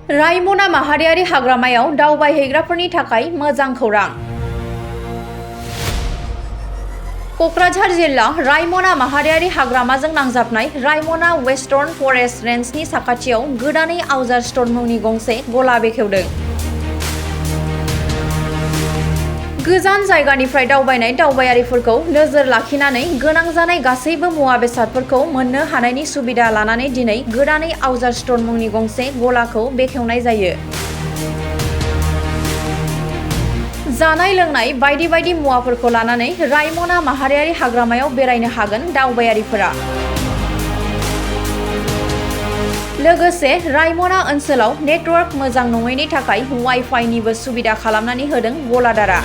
रायमना माहारियारि हाग्रामायाव दावबायहैग्राफोरनि थाखाय मोजां खौरां। क'क्राझार जिल्ला रायमना माहारियारि हाग्रामाजों नांजाबनाय रायमना वेस्टार्न फरेस्ट रेन्जनि साखाथियाव गोदानै आवजार स्ट'र मुंनि गंसे गला बेखेवदों। गोजान जायगानिफ्राय दावबायनाय दावबायारिफोरखौ नोजोर लाखिनानै गोनां जानाय गासैबो मुवा बेसादफोरखौ मोननो हानायनि सुबिदा लानानै दिनै गोदानै आवजार स्ट'र मुंनि गंसे गलाखौ बेखेवनाय जायो। जानाय लोंनाय बायदि बायदि मुवाफोरखौ लानानै रायमना माहारियारि हाग्रामायाव बेरायनो हागोन दावबायारिफोरा। लोगोसे रायमना ओनसोलाव नेटवर्क मोजां नङैनि थाखाय वाइफाइनिबो सुबिदा खालामनानै होदों गलादारा।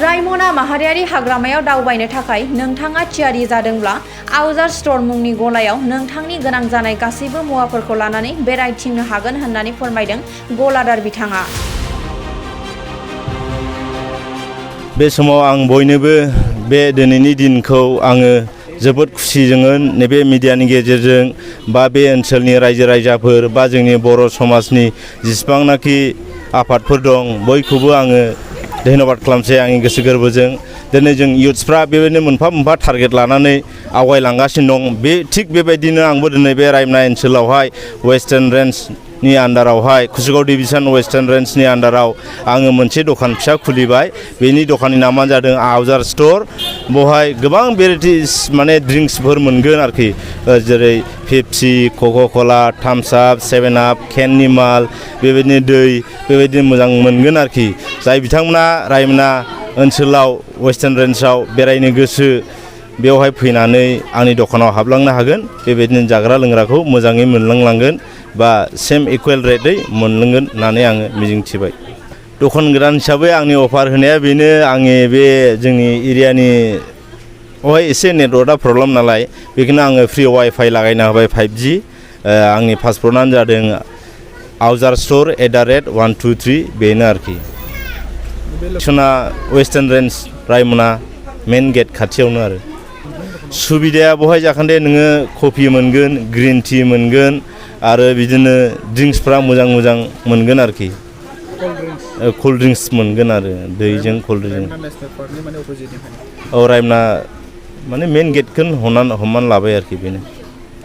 रायमना माहारियारि हाग्रामायाव दावबायनो थाखाय नोंथाङा थियारि जादोंब्ला आवजार स्ट'र मुंनि गलायाव नोंथांनि गोनां जानाय गासैबो मुवाफोरखौ लानानै बेरायथिंनो हागोन होननानै फोरमायदों गलादार बिथाङा। बे समाव आं बयनोबो बे दिनैनि दिनखौ आङो जोबोद खुसिजों नैबे मिडियानि गेजेरजों बा बे ओनसोलनि रायजो राजाफोर बा जोंनि बर' समाजनि जेसेबांनाखि आफादफोर दं बयखौबो आङो धन्यबाद खालामसै आंनि गोसो गोरबोजों। दिनै जों इयुथ्सफ्रा बेबायदिनो मोनफा मोनफा टारगेट लानानै आवगायलांगासिनो दं। बे थिग बेबायदिनो आंबो दिनै बे रायमना ओनसोलावहाय वेस्टार्न रेन्जनि आन्डारावहाय कुसिगाव डिभिजन वेस्टार्न रेन्जनि आन्डाराव आङो मोनसे दखान फिसा खुलिबाय। बेनि दखाननि नामानो जादों आवजार स्ट'र। बेवहाय गोबां भेराइटिस माने ड्रिंक्सफोर मोनगोन आरोखि, जेरै पेप्सि, कक' कला, थाम्स आप, 7 आप, केननि माल, बेबायदिनो दै, बेबायदिनो मोजां मोनगोन आरोखि। जाय बिथांमोना रायमना ओनसोलाव वेस्टार्न रेन्जआव बेरायनो गोसो बेवहाय फैनानै आंनि दखानाव हाबलांनो हागोन। बेबायदिनो जाग्रा लोंग्राखौ मोजाङै मोनलांलांगोन बा सेम इकुवेल रेटै मोनलांगोन होननानै आङो मिजिंथिबाय। दखान गोदान हिसाबै आंनि अफार होनाया बेनो, आंनि बे जोंनि एरियानि बेवहाय एसे नेटवर्कआ प्रब्लेम नालाय बेखौनो आङो फ्रि वाइफाइ लागायना होबाय 5G। आंनि पासपर्टआनो जादों आवजार स्ट'र @123 बेनो आरोखि। सना वेस्टार्न रेन्ज रायमना मेन गेट खाथियावनो आरो सुबिदाया बहाय जाखान्दे नोङो कफि मोनगोन, ग्रिन टि मोनगोन आरो बिदिनो ड्रिंक्सफ्रा मोजां मोजां मोनगोन आरोखि। कल्ड ड्रिंक्स मोनगोन आरो दैजों कल्ड ड्रिंक। औ रायमना माने मेन गेटखौनो हमनानै लाबाय आरोखि बेनो।